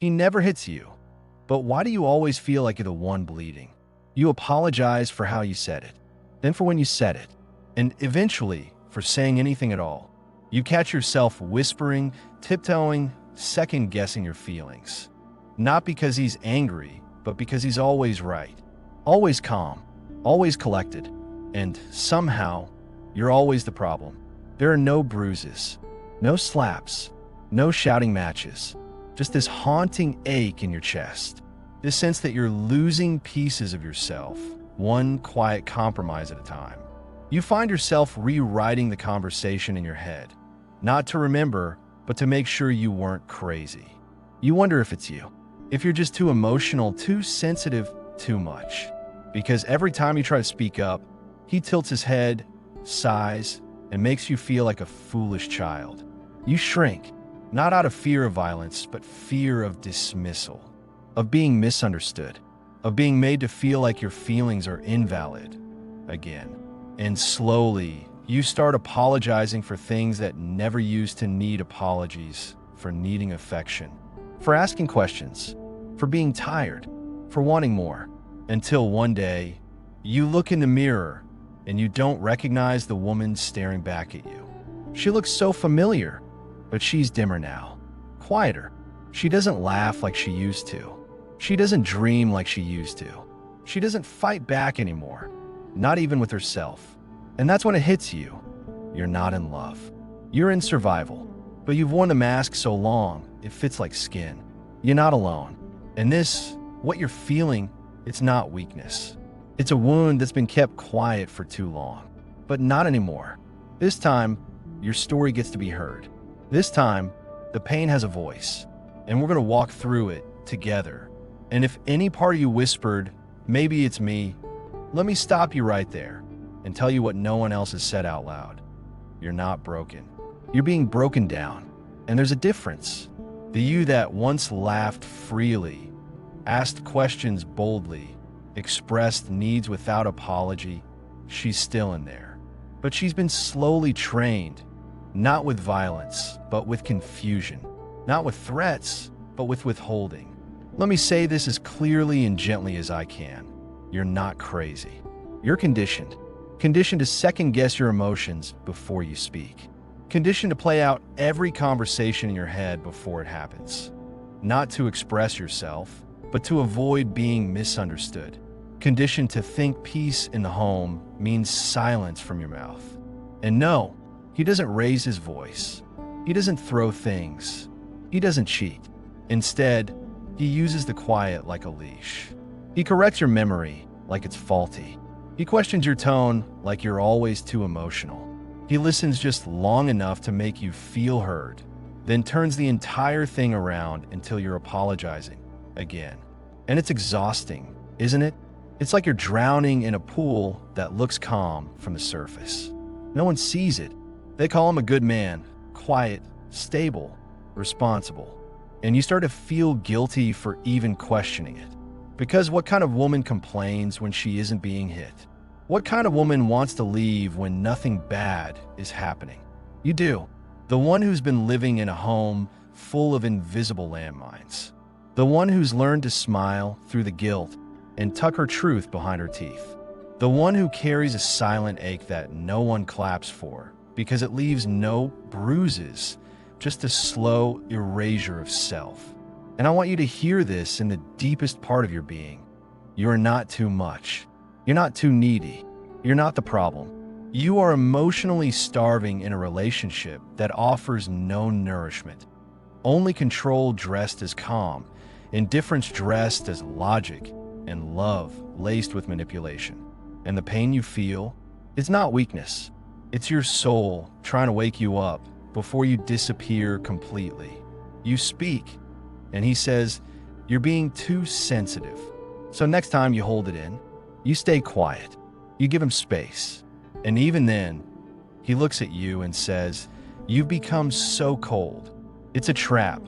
He never hits you. But why do you always feel like you're the one bleeding? You apologize for how you said it, then for when you said it, and eventually for saying anything at all. You catch yourself whispering, tiptoeing, second-guessing your feelings. Not because he's angry, but because he's always right, always calm, always collected, and somehow you're always the problem. There are no bruises, no slaps, no shouting matches, just this haunting ache in your chest, this sense that you're losing pieces of yourself, one quiet compromise at a time. You find yourself rewriting the conversation in your head, not to remember, but to make sure you weren't crazy. You wonder if it's you, if you're just too emotional, too sensitive, too much. Because every time you try to speak up, he tilts his head, sighs, and makes you feel like a foolish child. You shrink, not out of fear of violence, but fear of dismissal, of being misunderstood, of being made to feel like your feelings are invalid again. And slowly, you start apologizing for things that never used to need apologies, for needing affection, for asking questions, for being tired, for wanting more, until one day, you look in the mirror and you don't recognize the woman staring back at you. She looks so familiar, but she's dimmer now, quieter. She doesn't laugh like she used to. She doesn't dream like she used to. She doesn't fight back anymore, not even with herself. And that's when it hits you. You're not in love. You're in survival, but you've worn the mask so long, it fits like skin. You're not alone. And this, what you're feeling, it's not weakness. It's a wound that's been kept quiet for too long. But not anymore. This time, your story gets to be heard. This time, the pain has a voice, and we're going to walk through it together. And if any part of you whispered, maybe it's me, let me stop you right there and tell you what no one else has said out loud. You're not broken. You're being broken down. And there's a difference. The you that once laughed freely, asked questions boldly, expressed needs without apology, she's still in there. But she's been slowly trained, not with violence, but with confusion. Not with threats, but with withholding. Let me say this as clearly and gently as I can. You're not crazy. You're conditioned. Conditioned to second-guess your emotions before you speak. Conditioned to play out every conversation in your head before it happens. Not to express yourself, but to avoid being misunderstood. Conditioned to think peace in the home means silence from your mouth. And no, he doesn't raise his voice. He doesn't throw things. He doesn't cheat. Instead, he uses the quiet like a leash. He corrects your memory like it's faulty. He questions your tone like you're always too emotional. He listens just long enough to make you feel heard, then turns the entire thing around until you're apologizing again. And it's exhausting, isn't it? It's like you're drowning in a pool that looks calm from the surface. No one sees it. They call him a good man, quiet, stable, responsible. And you start to feel guilty for even questioning it. Because what kind of woman complains when she isn't being hit? What kind of woman wants to leave when nothing bad is happening? You do. The one who's been living in a home full of invisible landmines. The one who's learned to smile through the guilt and tuck her truth behind her teeth. The one who carries a silent ache that no one claps for because it leaves no bruises, just a slow erasure of self. And I want you to hear this in the deepest part of your being. You are not too much. You're not too needy. You're not the problem. You are emotionally starving in a relationship that offers no nourishment. Only control dressed as calm, indifference dressed as logic, and love laced with manipulation. And the pain you feel, it's not weakness. It's your soul trying to wake you up before you disappear completely. You speak, and he says, you're being too sensitive. So next time you hold it in, you stay quiet. You give him space. And even then, he looks at you and says, you've become so cold. It's a trap,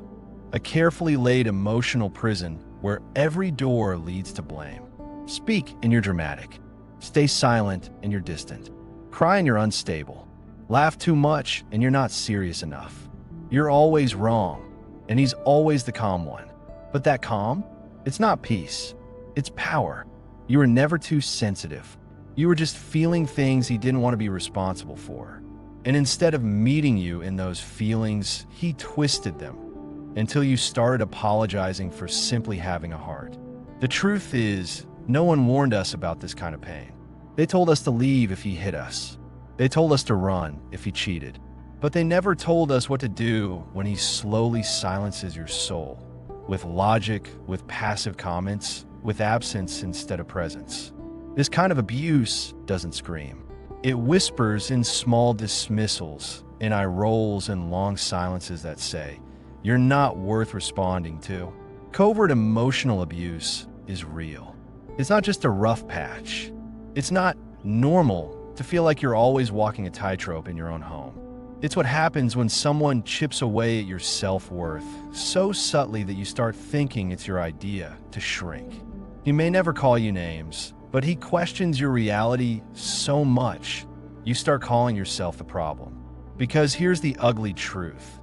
a carefully laid emotional prison where every door leads to blame. Speak and you're dramatic. Stay silent and you're distant. Cry and you're unstable. Laugh too much and you're not serious enough. You're always wrong, and he's always the calm one. But that calm, it's not peace, it's power. You were never too sensitive. You were just feeling things he didn't want to be responsible for. And instead of meeting you in those feelings, he twisted them until you started apologizing for simply having a heart. The truth is, no one warned us about this kind of pain. They told us to leave if he hit us. They told us to run if he cheated. But they never told us what to do when he slowly silences your soul. With logic, with passive comments, with absence instead of presence. This kind of abuse doesn't scream. It whispers in small dismissals, in eye rolls and long silences that say, "You're not worth responding to." Covert emotional abuse is real. It's not just a rough patch. It's not normal to feel like you're always walking a tightrope in your own home. It's what happens when someone chips away at your self-worth so subtly that you start thinking it's your idea to shrink. He may never call you names, but he questions your reality so much, you start calling yourself the problem. Because here's the ugly truth.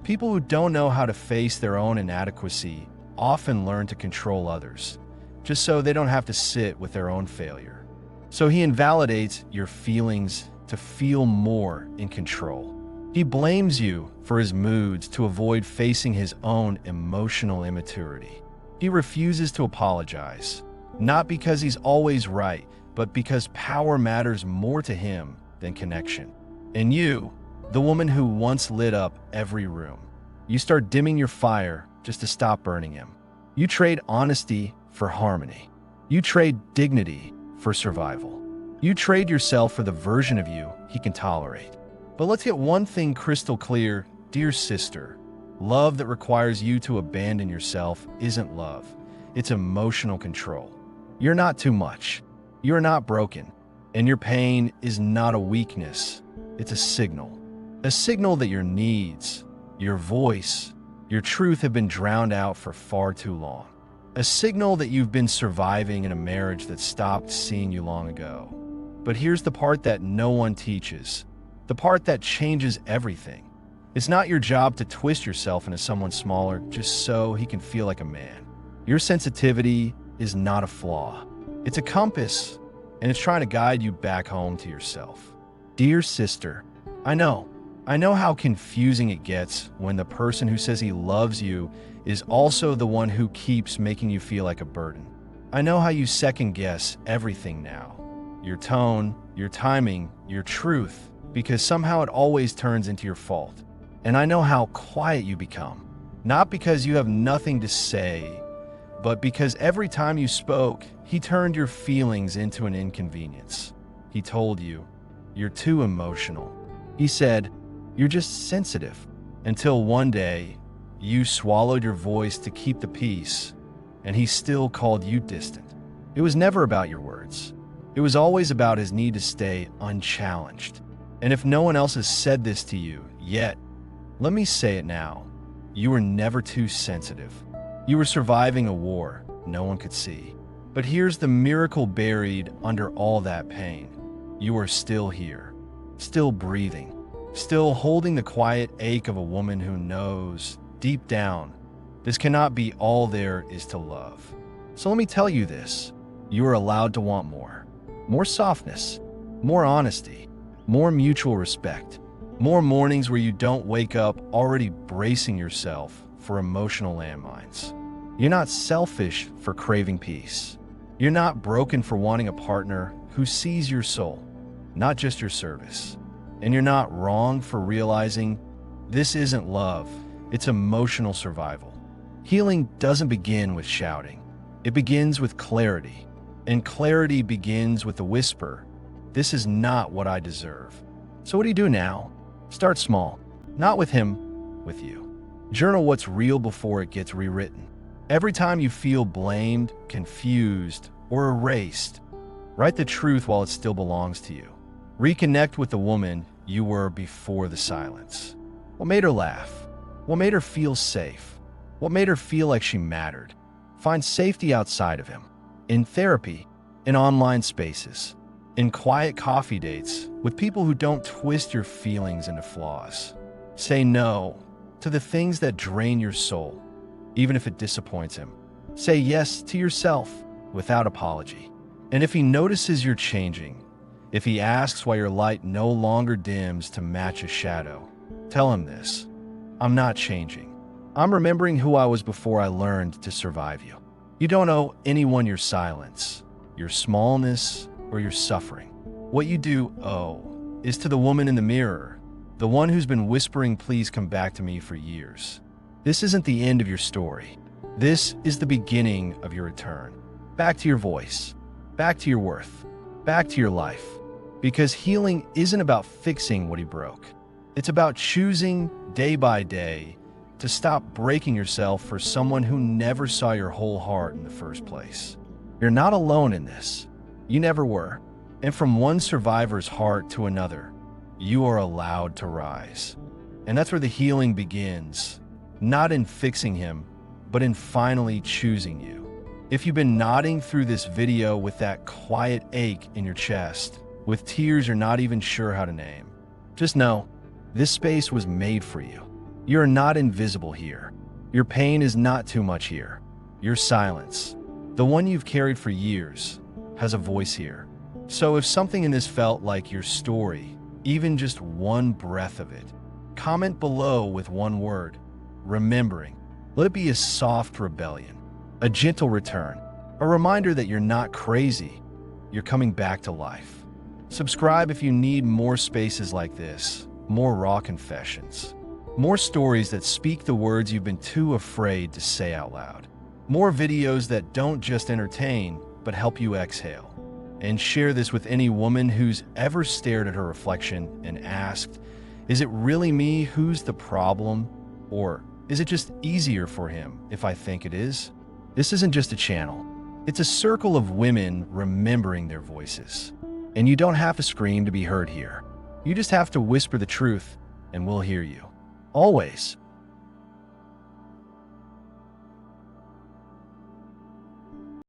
People who don't know how to face their own inadequacy often learn to control others, just so they don't have to sit with their own failure. So he invalidates your feelings to feel more in control. He blames you for his moods to avoid facing his own emotional immaturity. He refuses to apologize, not because he's always right, but because power matters more to him than connection. And you, the woman who once lit up every room, you start dimming your fire just to stop burning him. You trade honesty for harmony. You trade dignity for survival. You trade yourself for the version of you he can tolerate. But let's get one thing crystal clear, dear sister. Love that requires you to abandon yourself isn't love. It's emotional control. You're not too much. You're not broken. And your pain is not a weakness. It's a signal. A signal that your needs, your voice, your truth have been drowned out for far too long. A signal that you've been surviving in a marriage that stopped seeing you long ago. But here's the part that no one teaches. The part that changes everything. It's not your job to twist yourself into someone smaller just so he can feel like a man. Your sensitivity is not a flaw. It's a compass, and it's trying to guide you back home to yourself. Dear sister, I know how confusing it gets when the person who says he loves you is also the one who keeps making you feel like a burden. I know how you second guess everything now. Your tone, your timing, your truth, because somehow it always turns into your fault. And I know how quiet you become, not because you have nothing to say, but because every time you spoke, he turned your feelings into an inconvenience. He told you, "You're too emotional." He said, "You're just sensitive," until one day, you swallowed your voice to keep the peace, and he still called you distant. It was never about your words. It was always about his need to stay unchallenged. And if no one else has said this to you yet, let me say it now. You were never too sensitive. You were surviving a war no one could see. But here's the miracle buried under all that pain. You are still here, still breathing, still holding the quiet ache of a woman who knows, deep down, this cannot be all there is to love. So let me tell you this. You are allowed to want more. More softness, more honesty, more mutual respect. More mornings where you don't wake up already bracing yourself for emotional landmines. You're not selfish for craving peace. You're not broken for wanting a partner who sees your soul, not just your service. And you're not wrong for realizing this isn't love, it's emotional survival. Healing doesn't begin with shouting. It begins with clarity. And clarity begins with the whisper, "This is not what I deserve." So what do you do now? Start small, not with him, with you. Journal what's real before it gets rewritten. Every time you feel blamed, confused, or erased, write the truth while it still belongs to you. Reconnect with the woman you were before the silence. What made her laugh? What made her feel safe? What made her feel like she mattered? Find safety outside of him, in therapy, in online spaces, in quiet coffee dates with people who don't twist your feelings into flaws. Say no to the things that drain your soul. even if it disappoints him. Say yes to yourself without apology. And if he notices you're changing, if he asks why your light no longer dims to match a shadow, tell him this: I'm not changing. I'm remembering who I was before I learned to survive you. You don't owe anyone your silence, your smallness, or your suffering. What you do owe is to the woman in the mirror, the one who's been whispering, please come back to me, for years. This isn't the end of your story. This is the beginning of your return. Back to your voice, back to your worth, back to your life. Because healing isn't about fixing what he broke. It's about choosing day by day to stop breaking yourself for someone who never saw your whole heart in the first place. You're not alone in this. You never were. And from one survivor's heart to another, you are allowed to rise. And that's where the healing begins, not in fixing him, but in finally choosing you. If you've been nodding through this video with that quiet ache in your chest, with tears you're not even sure how to name, just know this space was made for you. You're not invisible here. Your pain is not too much here. Your silence, the one you've carried for years, has a voice here. So if something in this felt like your story, even just one breath of it, comment below with one word: remembering. Let it be a soft rebellion, a gentle return, a reminder that you're not crazy, you're coming back to life. Subscribe if you need more spaces like this, more raw confessions, more stories that speak the words you've been too afraid to say out loud, more videos that don't just entertain, but help you exhale. And share this with any woman who's ever stared at her reflection and asked, is it really me who's the problem? Or is it just easier for him if I think it is? This isn't just a channel. It's a circle of women remembering their voices. And you don't have to scream to be heard here. You just have to whisper the truth, and we'll hear you. Always.